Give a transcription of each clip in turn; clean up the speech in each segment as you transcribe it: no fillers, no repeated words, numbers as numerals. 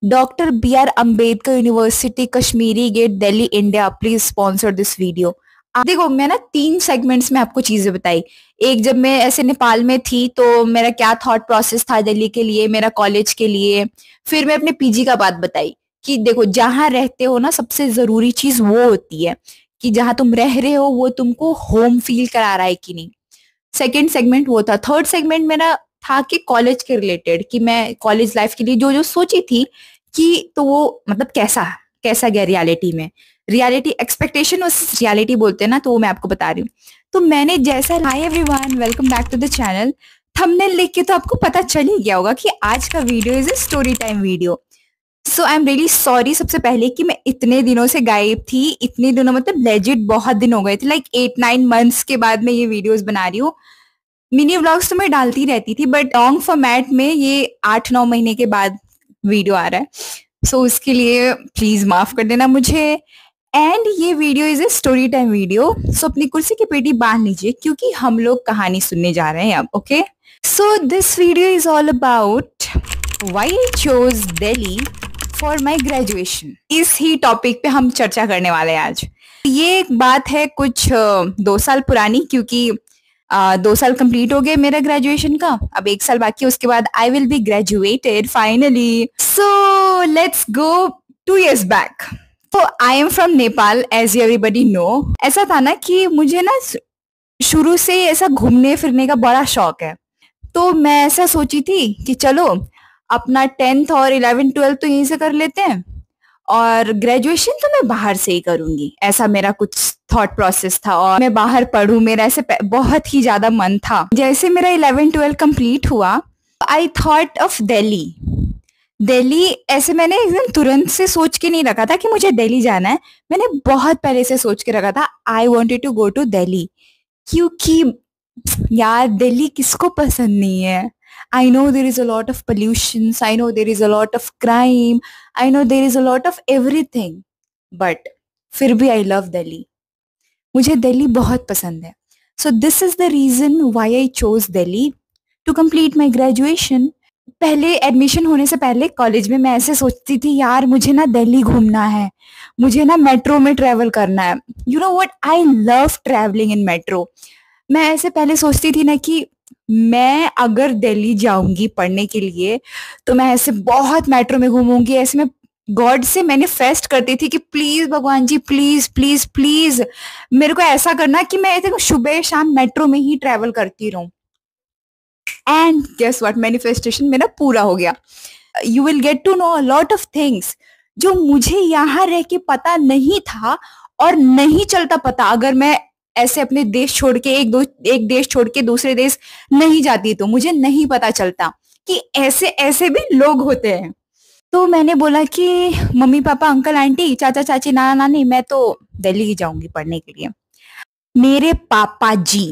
Doctor B R Ambedkar university Kashmiri gate Delhi India please sponsor this video. देखो मैं ना 3 segments में आपको चीजें बताई। एक, जब मैं ऐसे नेपाल में थी तो मेरा क्या थॉट प्रोसेस था दिल्ली के लिए, मेरा कॉलेज के लिए। फिर मैं अपने पीजी का बात बताई कि देखो जहां रहते हो ना सबसे जरूरी चीज वो होती है कि जहां तुम रह रहे हो वो तुमको होम फील करा रहा है कि नहीं। सेकेंड सेगमेंट वो था। थर्ड सेगमेंट मेरा था कि कॉलेज के रिलेटेड, कि मैं कॉलेज लाइफ के लिए जो जो सोची थी कि तो वो मतलब कैसा कैसा गया रियलिटी में। रियलिटी एक्सपेक्टेशन उस रियलिटी बोलते हैं ना, तो वो मैं आपको बता रही हूँ। तो मैंने जैसा, hi everyone, welcome back to the channel. Thumbnail देख के तो आपको पता चल ही गया होगा कि आज का video is a story time video. So I am really sorry सबसे पहले कि मैं इतने दिनों से गायब थी। इतने दिनों मतलब लेजिट बहुत दिन हो गए थे, लाइक 8-9 मंथ्स के बाद मैं ये वीडियोस बना रही हूँ। मिनी व्लॉग्स तो मैं डालती रहती थी बट लॉन्ग फॉर्मेट में ये 8-9 महीने के बाद वीडियो आ रहा है। सो उसके लिए प्लीज माफ कर देना मुझे। एंड ये video is a story time video. So अपनी कुर्सी की पेटी बांध लीजिए क्योंकि हम लोग कहानी सुनने जा रहे हैं अब। Okay, so this video is all about why I chose Delhi for my graduation. इस ही टॉपिक पे हम चर्चा करने वाले हैं आज। ये एक बात है कुछ 2 साल पुरानी, क्योंकि 2 साल कंप्लीट हो गए मेरा ग्रेजुएशन का। अब 1 साल बाकी है, उसके बाद I will be graduated finally. So let's go 2 years back. तो I am from Nepal as everybody know. ऐसा था ना कि मुझे ना शुरू से ऐसा घूमने फिरने का बड़ा शौक है। तो मैं ऐसा सोची थी कि चलो अपना 10th और 11th 12th तो यहीं से कर लेते हैं और ग्रेजुएशन तो मैं बाहर से ही करूंगी। ऐसा मेरा कुछ थॉट प्रोसेस था और मैं बाहर पढ़ूं, मेरा ऐसे बहुत ही ज्यादा मन था। जैसे मेरा 11th 12th कंप्लीट हुआ, I thought of Delhi. Delhi ऐसे मैंने एकदम तुरंत से सोच के नहीं रखा था कि मुझे दिल्ली जाना है। मैंने बहुत पहले से सोच के रखा था I wanted to go to Delhi. क्योंकि यार दिल्ली किसको पसंद नहीं है। I know there is a lot of pollutions, I know there is a lot of crime, I know there is a lot of everything, but फिर भी I love दिल्ली। मुझे दिल्ली बहुत पसंद है। So this is the reason why I chose Delhi to complete my graduation। पहले admission होने से पहले कॉलेज में मैं ऐसे सोचती थी यार मुझे ना दिल्ली घूमना है, मुझे ना मेट्रो में ट्रेवल करना है। You know what, I love travelling in metro. मैं ऐसे पहले सोचती थी ना कि मैं अगर दिल्ली जाऊंगी पढ़ने के लिए तो मैं ऐसे बहुत मेट्रो में घूमूंगी। ऐसे मैं गॉड से मैनिफेस्ट करती थी कि प्लीज भगवान जी, प्लीज प्लीज प्लीज मेरे को ऐसा करना कि मैं ऐसे सुबह शाम मेट्रो में ही ट्रेवल करती रहूं। एंड गेस व्हाट, मैनिफेस्टेशन मेरा पूरा हो गया। You will get to know a lot of things जो मुझे यहाँ रह के पता नहीं था और नहीं चलता पता। अगर मैं ऐसे अपने देश छोड़ के एक देश छोड़ के दूसरे देश नहीं जाती तो मुझे नहीं पता चलता कि ऐसे ऐसे भी लोग होते हैं। तो मैंने बोला कि मम्मी पापा अंकल आंटी चाचा चाची नाना नानी मैं तो दिल्ली ही जाऊंगी पढ़ने के लिए। मेरे पापा जी,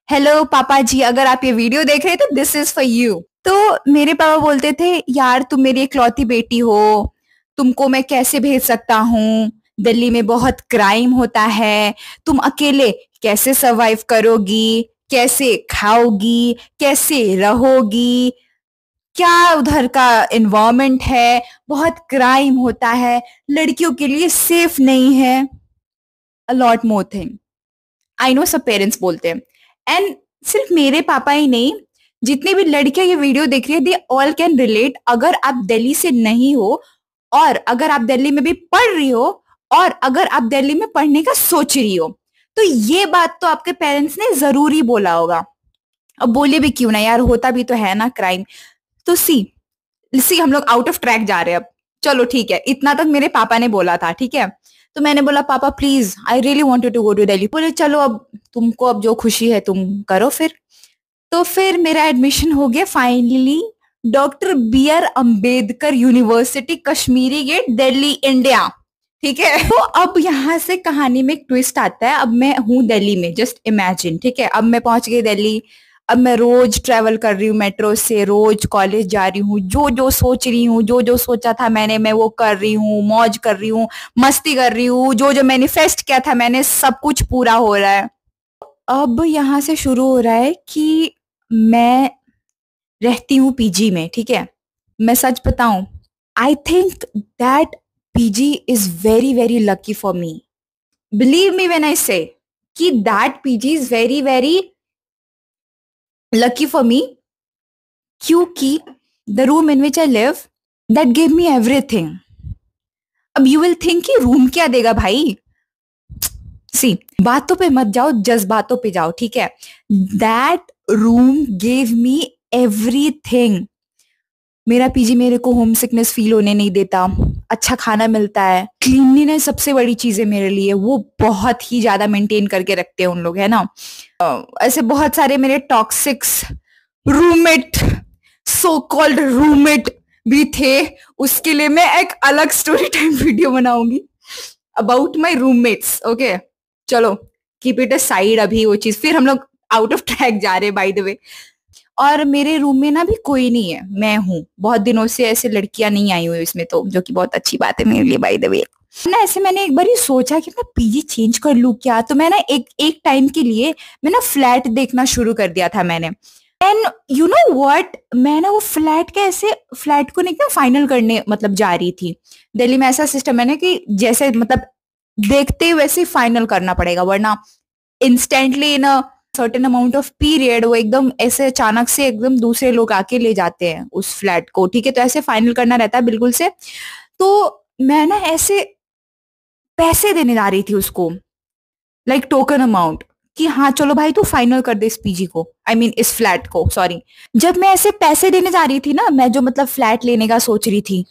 हेलो पापा जी, अगर आप ये वीडियो देख रहे हैं तो दिस इज फॉर यू। तो मेरे पापा बोलते थे यार तुम मेरी इकलौती बेटी हो, तुमको मैं कैसे भेज सकता हूँ, दिल्ली में बहुत क्राइम होता है, तुम अकेले कैसे सरवाइव करोगी, कैसे खाओगी, कैसे रहोगी, क्या उधर का एनवायरमेंट है, बहुत क्राइम होता है, लड़कियों के लिए सेफ नहीं है, a lot more thing. I know सब पेरेंट्स बोलते हैं। एंड सिर्फ मेरे पापा ही नहीं, जितनी भी लड़कियां ये वीडियो देख रही है दे ऑल कैन रिलेट। अगर आप दिल्ली से नहीं हो और अगर आप दिल्ली में भी पढ़ रही हो और अगर आप दिल्ली में पढ़ने का सोच रही हो तो ये बात तो आपके पेरेंट्स ने जरूरी बोला होगा। अब बोले भी क्यों ना यार, होता भी तो है ना क्राइम। तो सी सी हम लोग आउट ऑफ ट्रैक जा रहे हैं अब। चलो ठीक है, इतना तक मेरे पापा ने बोला था, ठीक है। तो मैंने बोला पापा please I really wanted to go to Delhi. बोले चलो अब तुमको अब जो खुशी है तुम करो फिर। तो फिर मेरा एडमिशन हो गया finally doctor B R Ambedkar university Kashmiri gate Delhi India, ठीक है। तो अब यहाँ से कहानी में एक ट्विस्ट आता है। अब मैं हूँ दिल्ली में, जस्ट इमेजिन, ठीक है। अब मैं पहुंच गई दिल्ली। अब मैं रोज ट्रेवल कर रही हूँ मेट्रो से, रोज कॉलेज जा रही हूँ, जो जो सोच रही हूँ, जो जो सोचा था मैंने, मैं वो कर रही हूँ, मौज कर रही हूँ, मस्ती कर रही हूँ, जो जो मैनिफेस्ट किया था मैंने सब कुछ पूरा हो रहा है। अब यहाँ से शुरू हो रहा है कि मैं रहती हूँ पीजी में, ठीक है। मैं सच बताऊं, I think that PG is very, very lucky for me. Believe me when I say कि that PG is very, very lucky for me क्योंकि the room in which I live that gave me everything. अब you will think कि room क्या देगा भाई? सी बातों पे मत जाओ, जज्बातों पे जाओ, ठीक है? That room gave me everything. मेरा पीजी मेरे को होम सिकनेस फील होने नहीं देता, अच्छा खाना मिलता है, क्लीनलीनेस सबसे बड़ी चीज है मेरे लिए, वो बहुत ही ज्यादा मेंटेन करके रखते हैं उन लोग, है ना? ऐसे बहुत सारे मेरे toxics roommate, so called roommate भी थे। उसके लिए मैं एक अलग स्टोरी टाइम वीडियो बनाऊंगी अबाउट माई रूममेट्स। ओके, चलो कीप इट अ साइड अभी वो चीज, फिर हम लोग आउट ऑफ ट्रैक जा रहे बाय द वे। और मेरे रूम में ना भी कोई नहीं है, मैं हूँ। बहुत दिनों से ऐसे लड़कियां नहीं आई हुई इसमें, तो जो कि बहुत अच्छी बात है मेरे लिए बाय द वे ना। ऐसे मैंने एक बार ही सोचा कि मैं पीजी चेंज कर लूं क्या, तो मैं ना एक टाइम के लिए मैं ना फ्लैट देखना शुरू कर दिया था मैंने। एंड यू नो व्हाट, मैं ना वो फ्लैट के ऐसे फ्लैट को नहीं फाइनल करने मतलब जा रही थी। दिल्ली में ऐसा सिस्टम है ना कि जैसे मतलब देखते वैसे फाइनल करना पड़ेगा, वरना instantly in a certain amount of period वो एकदम ऐसे अचानक से एकदम दूसरे लोग आके ले जाते हैं उस फ्लैट को, ठीक है? तो ऐसे फाइनल करना रहता है बिल्कुल से। तो मैं ना ऐसे पैसे देने जा रही थी उसको, लाइक टोकन अमाउंट, कि हाँ चलो भाई तू फाइनल कर दे इस पीजी को, आई मीन इस फ्लैट को, सॉरी। जब मैं ऐसे पैसे देने जा रही थी ना, मैं जो मतलब फ्लैट लेने का सोच रही थी,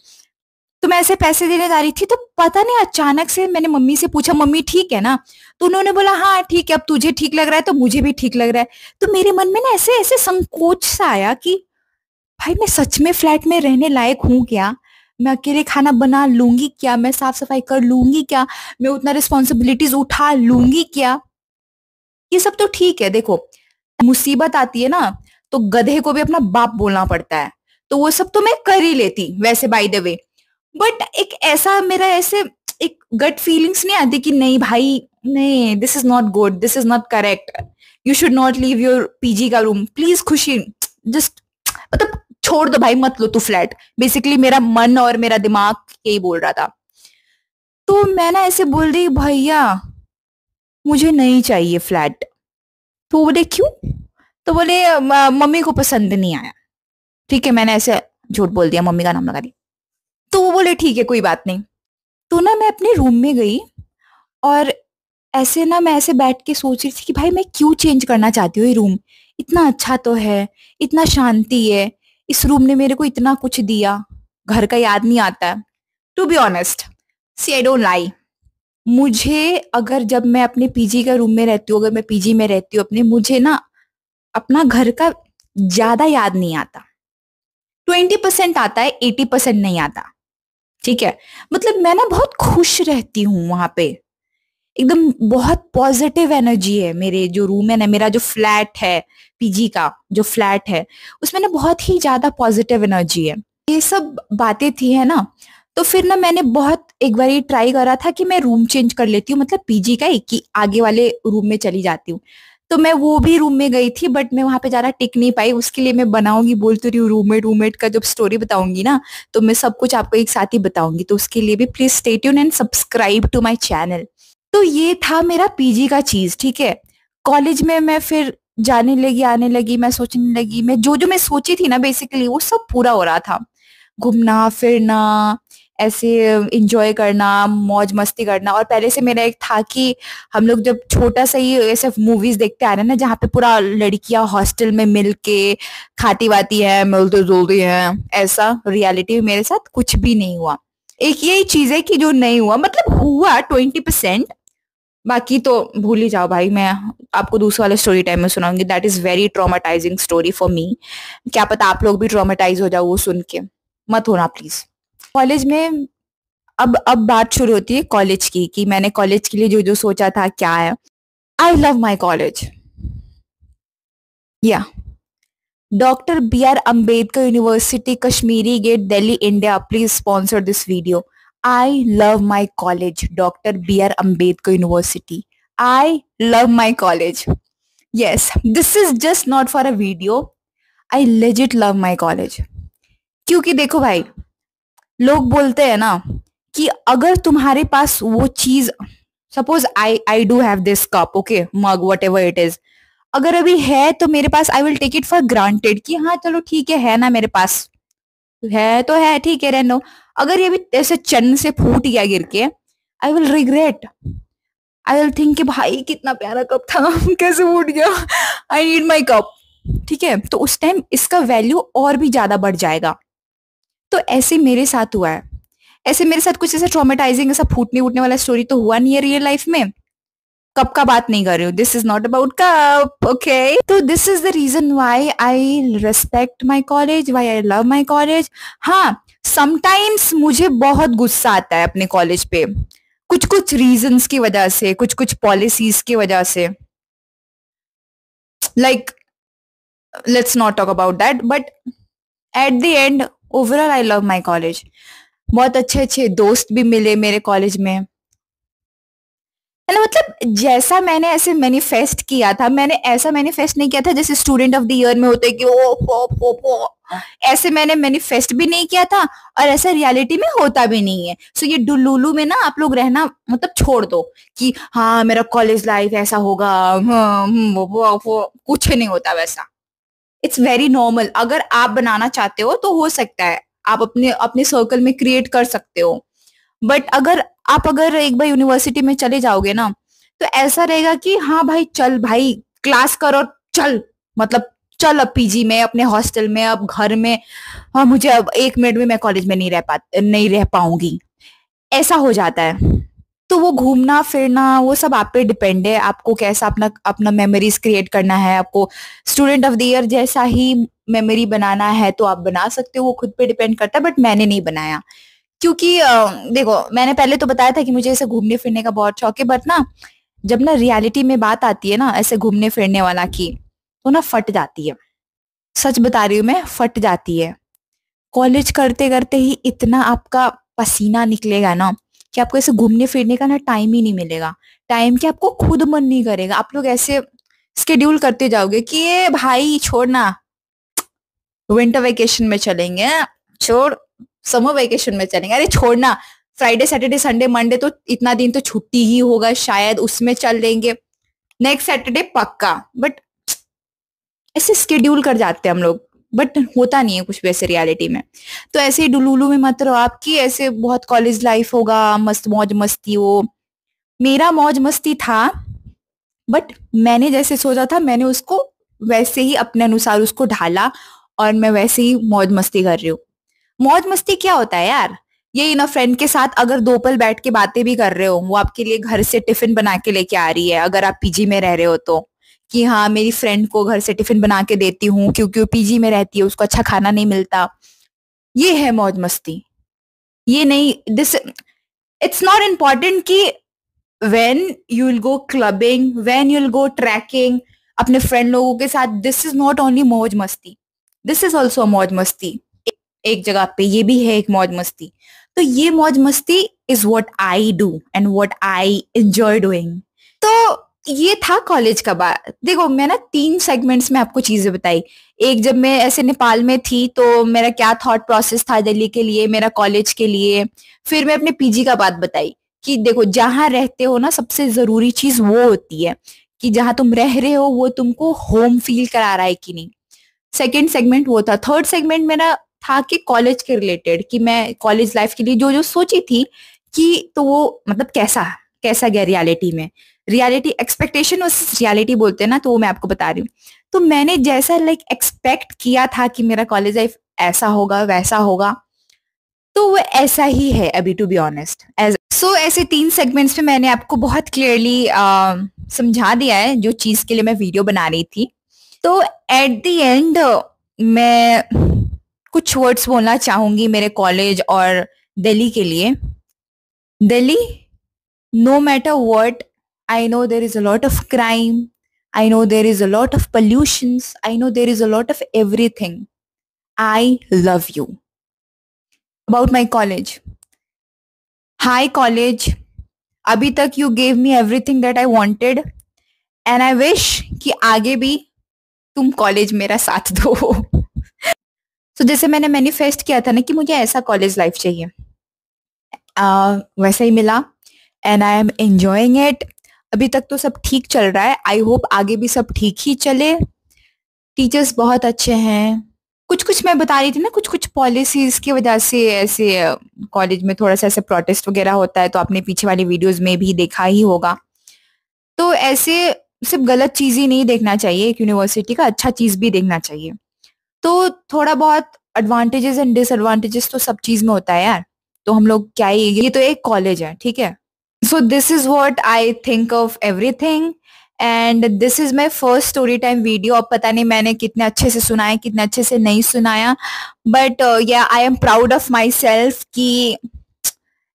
तो मैं ऐसे पैसे देने जा रही थी, तो पता नहीं अचानक से मैंने मम्मी से पूछा, मम्मी ठीक है ना? तो उन्होंने बोला हाँ ठीक है, अब तुझे ठीक लग रहा है तो मुझे भी ठीक लग रहा है। तो मेरे मन में ना ऐसे ऐसे संकोच सा आया कि भाई मैं सच में फ्लैट में रहने लायक हूँ क्या? मैं अकेले खाना बना लूंगी क्या? मैं साफ सफाई कर लूंगी क्या? मैं उतना रिस्पॉन्सिबिलिटीज उठा लूंगी क्या? ये सब तो ठीक है, देखो मुसीबत आती है ना तो गधे को भी अपना बाप बोलना पड़ता है, तो वो सब तो मैं कर ही लेती वैसे बाय द वे। बट एक ऐसा मेरा ऐसे एक गट फीलिंग्स नहीं आती कि नहीं भाई, नहीं, this is not good, this is not correct, you should not leave your PG का रूम प्लीज। खुशी जस्ट मतलब छोड़ दो भाई, मत लो तू फ्लैट। बेसिकली मेरा मन और मेरा दिमाग यही बोल रहा था। तो मैं ना ऐसे बोल रही भैया मुझे नहीं चाहिए फ्लैट। तो बोले क्यों? तो बोले मम्मी को पसंद नहीं आया। ठीक है, मैंने ऐसे झूठ बोल दिया, मम्मी का नाम लगा दिया। तो वो बोले ठीक है कोई बात नहीं। तो ना मैं अपने रूम में गई और ऐसे ना मैं ऐसे बैठ के सोच रही थी कि भाई मैं क्यों चेंज करना चाहती हूँ ये रूम, इतना अच्छा तो है, इतना शांति है, इस रूम ने मेरे को इतना कुछ दिया, घर का याद नहीं आता है। To be honest, see I don't lie, मुझे अगर जब मैं अपने पीजी का रूम में रहती हूँ, अगर मैं पीजी में रहती हूँ अपने, मुझे ना अपना घर का ज्यादा याद नहीं आता। 20% आता है, 80% नहीं आता, ठीक है? मतलब मैं ना बहुत खुश रहती हूँ वहां पे, एकदम बहुत पॉजिटिव एनर्जी है। मेरे जो रूम है ना, मेरा जो फ्लैट है, पीजी का जो फ्लैट है, उसमें ना बहुत ही ज्यादा पॉजिटिव एनर्जी है। ये सब बातें थी है ना, तो फिर ना मैंने बहुत एक बार ये ट्राई करा था कि मैं रूम चेंज कर लेती हूँ, मतलब पीजी का ही, कि आगे वाले रूम में चली जाती हूँ। तो मैं वो भी रूम में गई थी, बट मैं वहां पे ज्यादा टिक नहीं पाई। उसके लिए मैं बनाऊंगी, बोलती रही हूँ, रूममेट रूममेट का जब स्टोरी बताऊंगी ना, तो मैं सब कुछ आपको एक साथ ही बताऊंगी। तो उसके लिए भी please stay tune and subscribe to my channel. तो ये था मेरा पीजी का चीज, ठीक है? कॉलेज में मैं फिर जाने लगी, आने लगी, मैं सोचने लगी, मैं जो जो मैं सोची थी ना बेसिकली वो सब पूरा हो रहा था। घूमना फिरना, ऐसे एंजॉय करना, मौज मस्ती करना। और पहले से मेरा एक था कि हम लोग जब छोटा सा ही ऐसे मूवीज देखते आ रहे हैं ना, जहाँ पे पूरा लड़कियां हॉस्टल में मिल के खाती वाती है, मिलती जुलती है, ऐसा रियलिटी में मेरे साथ कुछ भी नहीं हुआ। एक यही चीज है कि जो नहीं हुआ, मतलब हुआ 20%, बाकी तो भूल ही जाओ भाई। मैं आपको दूसरे वाले स्टोरी टाइम में सुनाऊंगी, that is very traumatizing story for me. क्या पता आप लोग भी ट्रॉमेटाइज हो जाओ वो सुन के, मत होना प्लीज। कॉलेज में अब बात शुरू होती है कॉलेज की, कि मैंने कॉलेज के लिए जो जो सोचा था क्या है। आई लव माई कॉलेज, या doctor B R Ambedkar university, Kashmiri gate, Delhi, India, please sponsor this video. I love my college, doctor B R Ambedkar university. I love my college. Yes, this is just not for a video, I legit love my college. क्योंकि देखो भाई, लोग बोलते हैं ना कि अगर तुम्हारे पास वो चीज, suppose I do have this cup, okay, mug, whatever it is, अगर अभी है तो मेरे पास, I will take it for granted कि हाँ चलो ठीक है ना मेरे पास, है तो है, ठीक है, रहने दो। अगर ये भी ऐसे चन्न से फूट गया गिर के, I will regret, I will think कि भाई कितना प्यारा कप था कैसे फूट गया, आई नीड माई कप। ठीक है, तो उस टाइम इसका वैल्यू और भी ज्यादा बढ़ जाएगा। तो ऐसे मेरे साथ हुआ है। ऐसे मेरे साथ कुछ ऐसा ट्रॉमेटाइजिंग, ऐसा फूटने उठने वाला स्टोरी तो हुआ नहीं है रियल लाइफ में। कप का बात नहीं कर रही हूँ, this is not about cup, okay. तो this is the reason why I respect my college, why I love my college. हाँ, समटाइम्स मुझे बहुत गुस्सा आता है अपने कॉलेज पे, कुछ कुछ रीजंस की वजह से, कुछ कुछ पॉलिसीज की वजह से, like let's not talk about that, but at the end overall I love my college. बहुत अच्छे अच्छे दोस्त भी मिले मेरे कॉलेज में, है ना। मतलब जैसा मैंने ऐसे मैनिफेस्ट किया था, मैंने ऐसा मैनिफेस्ट नहीं किया था जैसे स्टूडेंट ऑफ द ईयर में होते कि ओ ऐसे मैंने मैनिफेस्ट भी नहीं किया था, और ऐसा रियलिटी में होता भी नहीं है। सो ये डुलुलु में ना आप लोग रहना मतलब छोड़ दो कि हाँ मेरा कॉलेज लाइफ ऐसा होगा, वो कुछ नहीं होता वैसा। It's very normal. अगर आप बनाना चाहते हो तो हो सकता है, आप अपने अपने सर्कल में क्रिएट कर सकते हो। बट अगर एक बार यूनिवर्सिटी में चले जाओगे ना, तो ऐसा रहेगा कि हाँ भाई चल भाई, क्लास करो, चल, मतलब चल अब पीजी में, अपने हॉस्टल में, अब घर में। हाँ, मुझे अब 1 मिनट में मैं कॉलेज में नहीं रह पाऊंगी, ऐसा हो जाता है। तो वो घूमना फिरना वो सब आप पे डिपेंड है, आपको कैसा अपना अपना मेमोरीज क्रिएट करना है। आपको स्टूडेंट ऑफ द ईयर जैसा ही मेमोरी बनाना है तो आप बना सकते हो, वो खुद पे डिपेंड करता है। बट मैंने नहीं बनाया, क्योंकि देखो मैंने पहले तो बताया था कि मुझे ऐसे घूमने फिरने का बहुत शौक है, बट ना जब ना रियलिटी में बात आती है ना ऐसे घूमने फिरने वाला की, तो ना फट जाती है। सच बता रही हूँ मैं, फट जाती है। कॉलेज करते करते ही इतना आपका पसीना निकलेगा ना कि आपको ऐसे घूमने फिरने का ना टाइम ही नहीं मिलेगा। टाइम के आपको खुद मन नहीं करेगा, आप लोग ऐसे स्केड्यूल करते जाओगे कि ये भाई छोड़ना, विंटर वेकेशन में चलेंगे, छोड़, समर वेकेशन में चलेंगे, अरे छोड़ना, फ्राइडे सैटरडे संडे मंडे तो इतना दिन तो छुट्टी ही होगा शायद, उसमें चल लेंगे, नेक्स्ट सैटरडे पक्का। बट ऐसे स्केड्यूल कर जाते हैं हम लोग, बट होता नहीं है कुछ वैसे रियलिटी में। तो ऐसे ही डुलुलु में मत रहो आपकी, ऐसे बहुत कॉलेज लाइफ होगा, मस्त मौज मस्ती हो। मेरा मौज मस्ती था, बट मैंने जैसे सोचा था मैंने उसको वैसे ही अपने अनुसार उसको ढाला, और मैं वैसे ही मौज मस्ती कर रही हूँ। मौज मस्ती क्या होता है यार, ये ना फ्रेंड के साथ अगर दो पल बैठ के बातें भी कर रहे हो, वो आपके लिए घर से टिफिन बना के लेके आ रही है अगर आप पीजी में रह रहे हो तो, कि हाँ मेरी फ्रेंड को घर से टिफिन बना के देती हूँ क्योंकि वो पीजी में रहती है, उसको अच्छा खाना नहीं मिलता। ये है मौज मस्ती। ये नहीं, दिस, इट्स नॉट इम्पॉर्टेंट कि when you will go clubbing, when you will go trekking अपने फ्रेंड लोगों के साथ, दिस इज नॉट ओनली मौज मस्ती, दिस इज ऑल्सो मौज मस्ती। एक जगह पे ये भी है एक मौज मस्ती। तो ये मौज मस्ती is what I do and what I enjoy doing. तो ये था कॉलेज का बात। देखो मैं ना 3 सेगमेंट्स में आपको चीजें बताई। एक, जब मैं ऐसे नेपाल में थी तो मेरा क्या थॉट प्रोसेस था दिल्ली के लिए, मेरा कॉलेज के लिए। फिर मैं अपने पीजी का बात बताई कि देखो जहां रहते हो ना सबसे जरूरी चीज वो होती है कि जहां तुम रह रहे हो वो तुमको होम फील करा रहा है कि नहीं। सेकेंड सेगमेंट वो था। थर्ड सेगमेंट मेरा था कि कॉलेज के रिलेटेड, कि मैं कॉलेज लाइफ के लिए जो जो सोची थी कि, तो वो मतलब कैसा कैसा गया रियलिटी में। रियलिटी एक्सपेक्टेशन उस रियलिटी बोलते हैं ना, तो वो मैं आपको बता रही हूँ। तो मैंने जैसा लाइक एक्सपेक्ट किया था कि मेरा कॉलेज लाइफ ऐसा होगा वैसा होगा, तो वो ऐसा ही है अभी, टू बी ऑनेस्ट। सो ऐसे 3 सेगमेंट्स में मैंने आपको बहुत क्लियरली समझा दिया है जो चीज के लिए मैं वीडियो बना रही थी। तो एट द एंड मैं कुछ वर्ड्स बोलना चाहूंगी मेरे कॉलेज और दिल्ली के लिए। Delhi, no matter what, I know there is a lot of crime, I know there is a lot of pollutions, I know there is a lot of everything, I love you. About my college, hi college, अभी तक you gave me everything that I wanted, and I wish कि आगे भी तुम college मेरा साथ दो। सो जैसे मैंने मैनिफेस्ट किया था ना कि मुझे ऐसा कॉलेज लाइफ चाहिए, वैसा ही मिला and I am enjoying it. अभी तक तो सब ठीक चल रहा है, आई होप आगे भी सब ठीक ही चले। टीचर्स बहुत अच्छे हैं। कुछ कुछ मैं बता रही थी ना, कुछ कुछ पॉलिसीज की वजह से ऐसे कॉलेज में थोड़ा सा ऐसे प्रोटेस्ट वगैरह होता है, तो आपने पीछे वाली वीडियोस में भी देखा ही होगा। तो ऐसे सिर्फ गलत चीज ही नहीं देखना चाहिए एक यूनिवर्सिटी का, अच्छा चीज भी देखना चाहिए। तो थोड़ा बहुत एडवांटेजेस एंड डिसएडवांटेजेस तो सब चीज में होता है यार। तो हम लोग क्या ही, ये तो एक कॉलेज है, ठीक है। So this is what I think of everything and this is my first story time video. अब पता नहीं मैंने कितने अच्छे से सुनाया कितने अच्छे से नहीं सुनाया, बट या I am proud of my self कि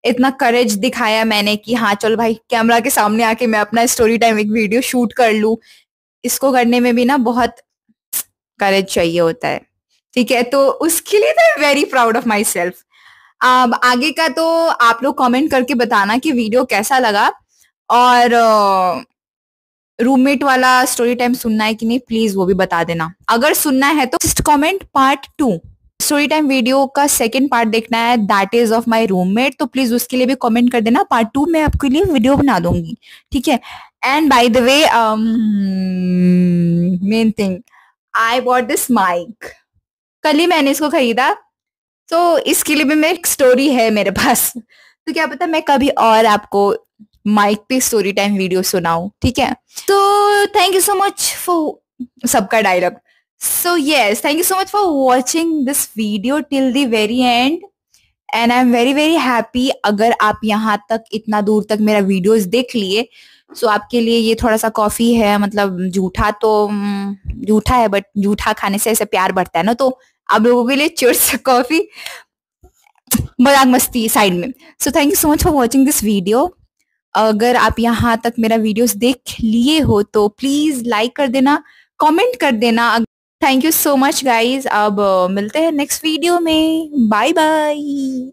इतना करेज दिखाया मैंने कि हाँ चल भाई कैमरा के सामने आके मैं अपना स्टोरी टाइम एक वीडियो शूट कर लूं। इसको करने में भी ना बहुत करेज चाहिए होता है, ठीक है। तो उसके लिए तो very proud of my self. अब आगे का तो आप लोग कमेंट करके बताना कि वीडियो कैसा लगा, और रूममेट वाला स्टोरी टाइम सुनना है कि नहीं प्लीज वो भी बता देना। अगर सुनना है तो just comment part 2। Story time video का सेकंड पार्ट देखना है, that is of my roommate, तो प्लीज उसके लिए भी कमेंट कर देना। पार्ट 2 मैं आपके लिए वीडियो बना दूंगी, ठीक है। And by the way main thing, I bought this mic, कल ही मैंने इसको खरीदा, तो इसके लिए भी मेरी एक स्टोरी है मेरे पास। तो क्या पता मैं कभी और आपको माइक पे स्टोरी टाइम वीडियो सुनाऊं, ठीक है। तो thank you so much for सबका dialogue. So yes, thank you so much for watching this video till the very end and I am very very happy. अगर आप यहाँ तक इतना दूर तक मेरा वीडियोस देख लिए, सो आपके लिए ये थोड़ा सा कॉफी है, मतलब जूठा तो जूठा है, बट जूठा खाने से ऐसे प्यार बढ़ता है ना, तो आप लोगों के लिए चियर्स कॉफी। मजाक मस्ती साइड में। So thank you so much for watching this video. अगर आप यहाँ तक मेरा वीडियोस देख लिए हो तो प्लीज लाइक कर देना, कमेंट कर देना। Thank you so much guys. अब मिलते हैं नेक्स्ट वीडियो में। Bye bye.